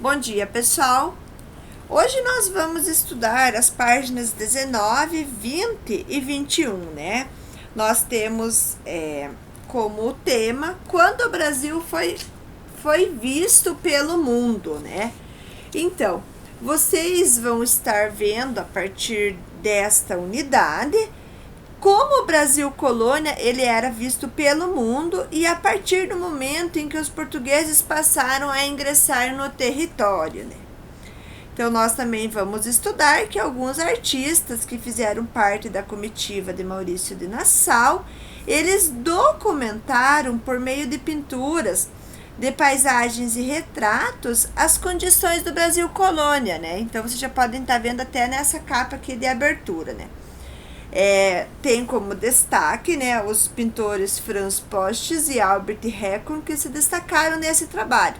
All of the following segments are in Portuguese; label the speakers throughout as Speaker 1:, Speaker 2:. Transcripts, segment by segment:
Speaker 1: Bom dia, pessoal! Hoje nós vamos estudar as páginas 19, 20 e 21, né? Nós temos como tema quando o Brasil foi visto pelo mundo, né? Então, vocês vão estar vendo a partir desta unidade como o Brasil colônia ele era visto pelo mundo e a partir do momento em que os portugueses passaram a ingressar no território, né? Então nós também vamos estudar que alguns artistas que fizeram parte da comitiva de Maurício de Nassau, eles documentaram por meio de pinturas, de paisagens e retratos as condições do Brasil colônia, né? Então vocês já podem estar vendo até nessa capa aqui de abertura, né? Tem como destaque, né, os pintores Franz Postes e Albert Recon que se destacaram nesse trabalho.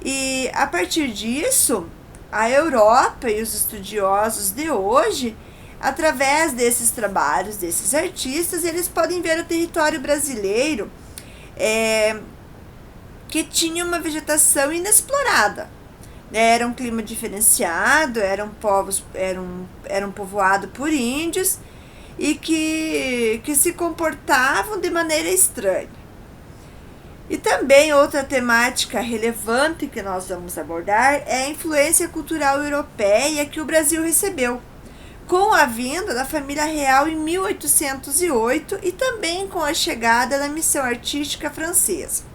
Speaker 1: E a partir disso, a Europa e os estudiosos de hoje, através desses trabalhos, desses artistas, eles podem ver o território brasileiro que tinha uma vegetação inexplorada. Era um clima diferenciado, eram povoado por índios e que se comportavam de maneira estranha. E também outra temática relevante que nós vamos abordar é a influência cultural europeia que o Brasil recebeu, com a vinda da família real em 1808 e também com a chegada da missão artística francesa,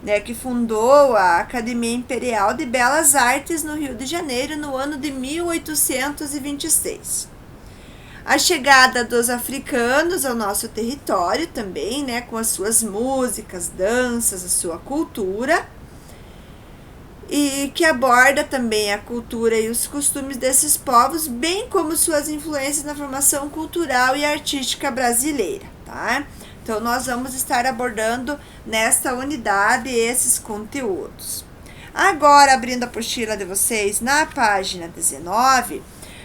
Speaker 1: né, que fundou a Academia Imperial de Belas Artes no Rio de Janeiro no ano de 1826. A chegada dos africanos ao nosso território também, né, com as suas músicas, danças, a sua cultura, e que aborda também a cultura e os costumes desses povos, bem como suas influências na formação cultural e artística brasileira, tá? Então, nós vamos estar abordando nesta unidade esses conteúdos. Agora, abrindo a apostila de vocês, na página 19,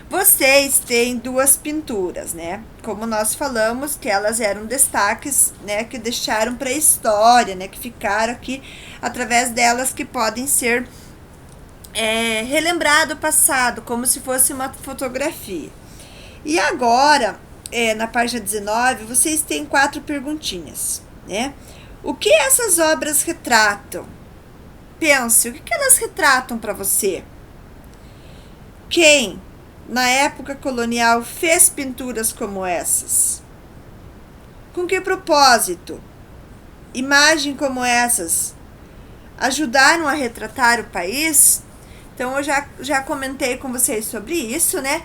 Speaker 1: vocês têm duas pinturas, né? Como nós falamos, que elas eram destaques, né? Que deixaram para a história, né? Que ficaram aqui, através delas que podem ser relembrado o passado, como se fosse uma fotografia. E agora, na página 19, vocês têm 4 perguntinhas, né? O que essas obras retratam? Pense, o que elas retratam para você? Quem, na época colonial, fez pinturas como essas? Com que propósito? Imagens como essas ajudaram a retratar o país? Então, eu já comentei com vocês sobre isso, né?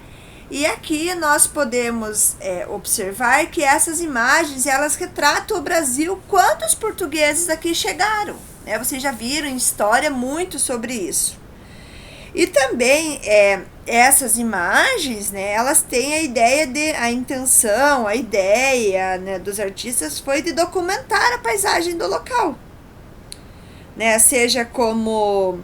Speaker 1: E aqui nós podemos observar que essas imagens, elas retratam o Brasil quando os portugueses aqui chegaram, né? Vocês já viram em história muito sobre isso. E também essas imagens, né, elas têm a intenção, a ideia, né, dos artistas foi de documentar a paisagem do local, né? Seja como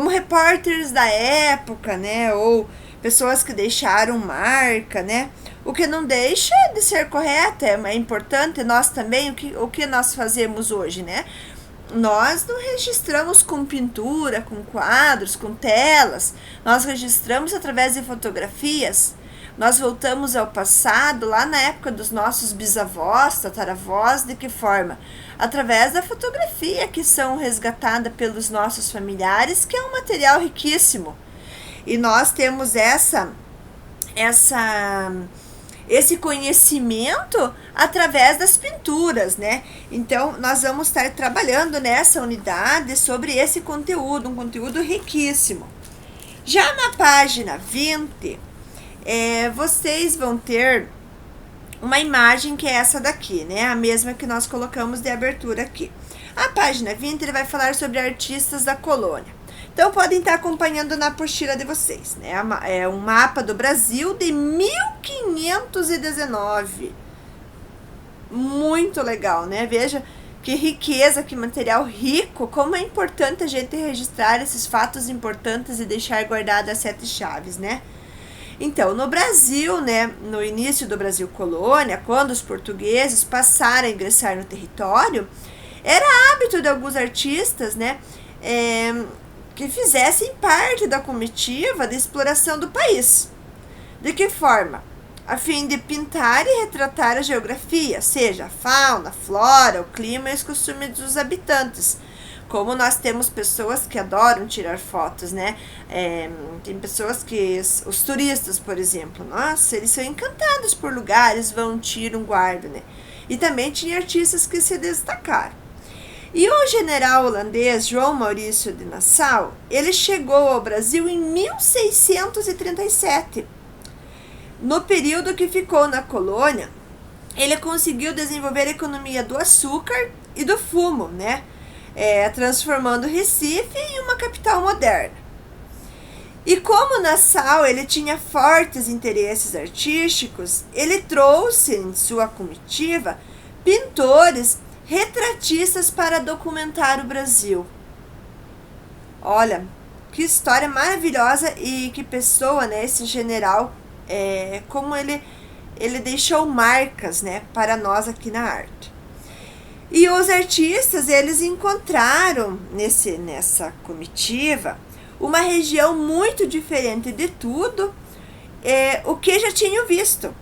Speaker 1: repórteres da época, né, ou pessoas que deixaram marca, né? O que não deixa de ser correto, é importante. Nós também, o que nós fazemos hoje, né? Nós não registramos com pintura, com quadros, com telas. Nós registramos através de fotografias. Nós voltamos ao passado, lá na época dos nossos bisavós, tataravós, de que forma? Através da fotografia, que são resgatadas pelos nossos familiares, que é um material riquíssimo. E nós temos esse conhecimento através das pinturas, né? Então, nós vamos estar trabalhando nessa unidade sobre esse conteúdo, um conteúdo riquíssimo. Já na página 20, vocês vão ter uma imagem que é essa daqui, né? A mesma que nós colocamos de abertura aqui. A página 20, ele vai falar sobre artistas da colônia. Então, podem estar acompanhando na apostila de vocês, né? É um mapa do Brasil de 1519. Muito legal, né? Veja que riqueza, que material rico, como é importante a gente registrar esses fatos importantes e deixar guardadas as 7 chaves, né? Então, no Brasil, né, no início do Brasil colônia, quando os portugueses passaram a ingressar no território, era hábito de alguns artistas, né, que fizessem parte da comitiva de exploração do país. De que forma? A fim de pintar e retratar a geografia, seja a fauna, a flora, o clima e os costumes dos habitantes. Como nós temos pessoas que adoram tirar fotos, né? Tem pessoas que, os turistas, por exemplo, nossa, eles são encantados por lugares, vão, tiram, guardam, né? E também tinha artistas que se destacaram. E o general holandês João Maurício de Nassau, ele chegou ao Brasil em 1637. No período que ficou na colônia, ele conseguiu desenvolver a economia do açúcar e do fumo, né? Transformando Recife em uma capital moderna. E como Nassau ele tinha fortes interesses artísticos, ele trouxe em sua comitiva pintores retratistas para documentar o Brasil. Olha, que história maravilhosa e que pessoa, né, esse general, como ele deixou marcas, né, para nós aqui na arte. E os artistas, eles encontraram nessa comitiva uma região muito diferente de tudo o que já tinham visto,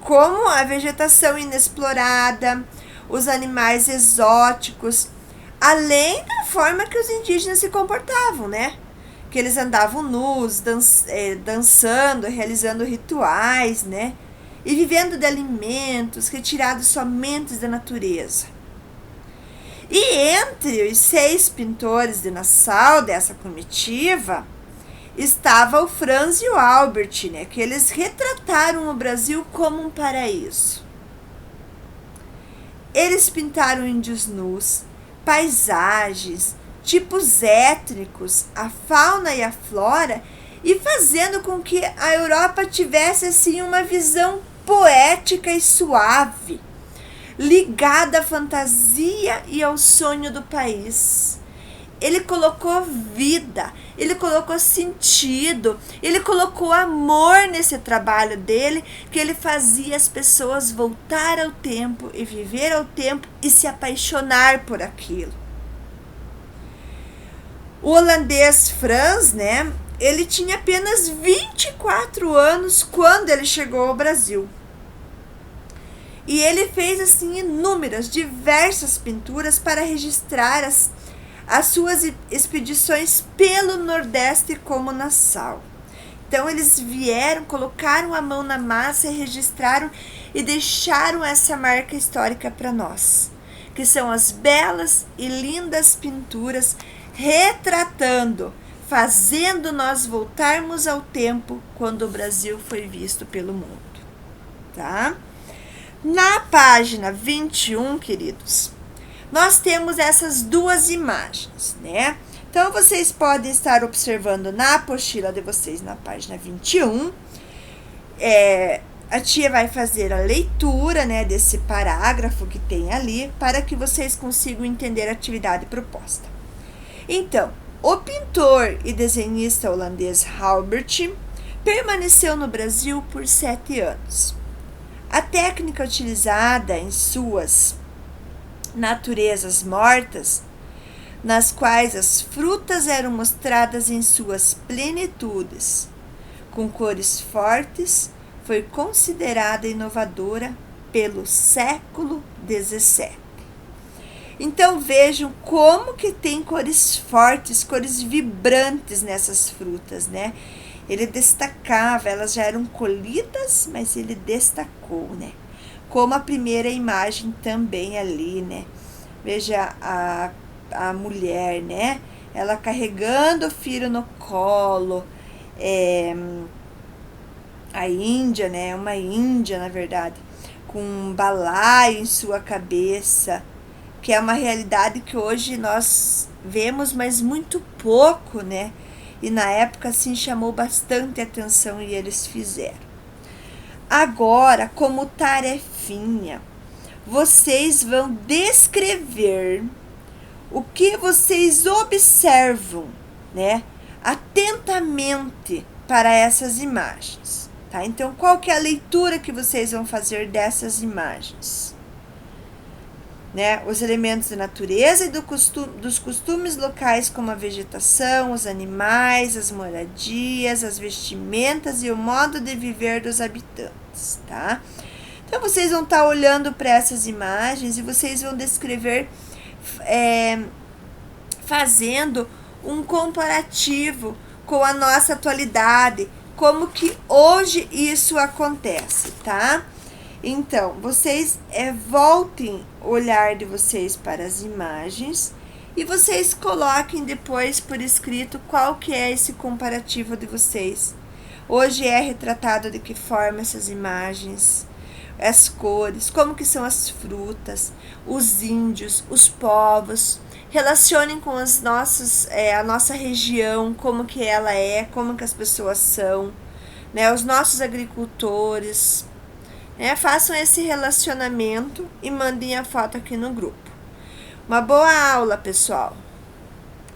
Speaker 1: como a vegetação inexplorada, os animais exóticos, além da forma que os indígenas se comportavam, né? Que eles andavam nus, dançando, realizando rituais, né? E vivendo de alimentos retirados somente da natureza. E entre os 6 pintores de Nassau, dessa comitiva, estava o Franz e o Albert, né? Que eles retrataram o Brasil como um paraíso. Eles pintaram índios nus, paisagens, tipos étnicos, a fauna e a flora, e fazendo com que a Europa tivesse assim uma visão poética e suave, ligada à fantasia e ao sonho do país. Ele colocou vida, ele colocou sentido, ele colocou amor nesse trabalho dele, que ele fazia as pessoas voltar ao tempo e viver ao tempo e se apaixonar por aquilo. O holandês Franz, né, ele tinha apenas 24 anos quando ele chegou ao Brasil. E ele fez assim diversas pinturas para registrar as suas expedições pelo Nordeste como Nassau. Então eles vieram, colocaram a mão na massa e registraram e deixaram essa marca histórica para nós, que são as belas e lindas pinturas retratando, fazendo nós voltarmos ao tempo quando o Brasil foi visto pelo mundo, tá? Na página 21, queridos, nós temos essas 2 imagens, né? Então, vocês podem estar observando na apostila de vocês, na página 21. A tia vai fazer a leitura, né, desse parágrafo que tem ali, para que vocês consigam entender a atividade proposta. Então, o pintor e desenhista holandês Albert permaneceu no Brasil por 7 anos. A técnica utilizada em suas naturezas mortas, nas quais as frutas eram mostradas em suas plenitudes, com cores fortes, foi considerada inovadora pelo século XVII. Então vejam como que tem cores fortes, cores vibrantes nessas frutas, né? Ele destacava, elas já eram colhidas, mas ele destacou, né? Como a primeira imagem também ali, né? Veja a mulher, né? Ela carregando o filho no colo. A Índia, né? Uma índia, na verdade, com um balaio em sua cabeça, que é uma realidade que hoje nós vemos, mas muito pouco, né? E na época, assim, chamou bastante atenção e eles fizeram. Agora, como tarefinha, vocês vão descrever o que vocês observam, né, atentamente para essas imagens, tá? Então, qual que é a leitura que vocês vão fazer dessas imagens? né, os elementos da natureza e dos costumes locais, como a vegetação, os animais, as moradias, as vestimentas e o modo de viver dos habitantes, tá? Então, vocês vão estar olhando para essas imagens e vocês vão descrever, fazendo um comparativo com a nossa atualidade, como que hoje isso acontece, tá? Então, vocês voltem o olhar de vocês para as imagens e vocês coloquem depois por escrito qual que é esse comparativo de vocês. Hoje é retratado de que forma essas imagens, as cores, como que são as frutas, os índios, os povos. Relacionem com as nossas, a nossa região, como que ela é, como que as pessoas são, né? Os nossos agricultores. Façam esse relacionamento e mandem a foto aqui no grupo. Uma boa aula, pessoal!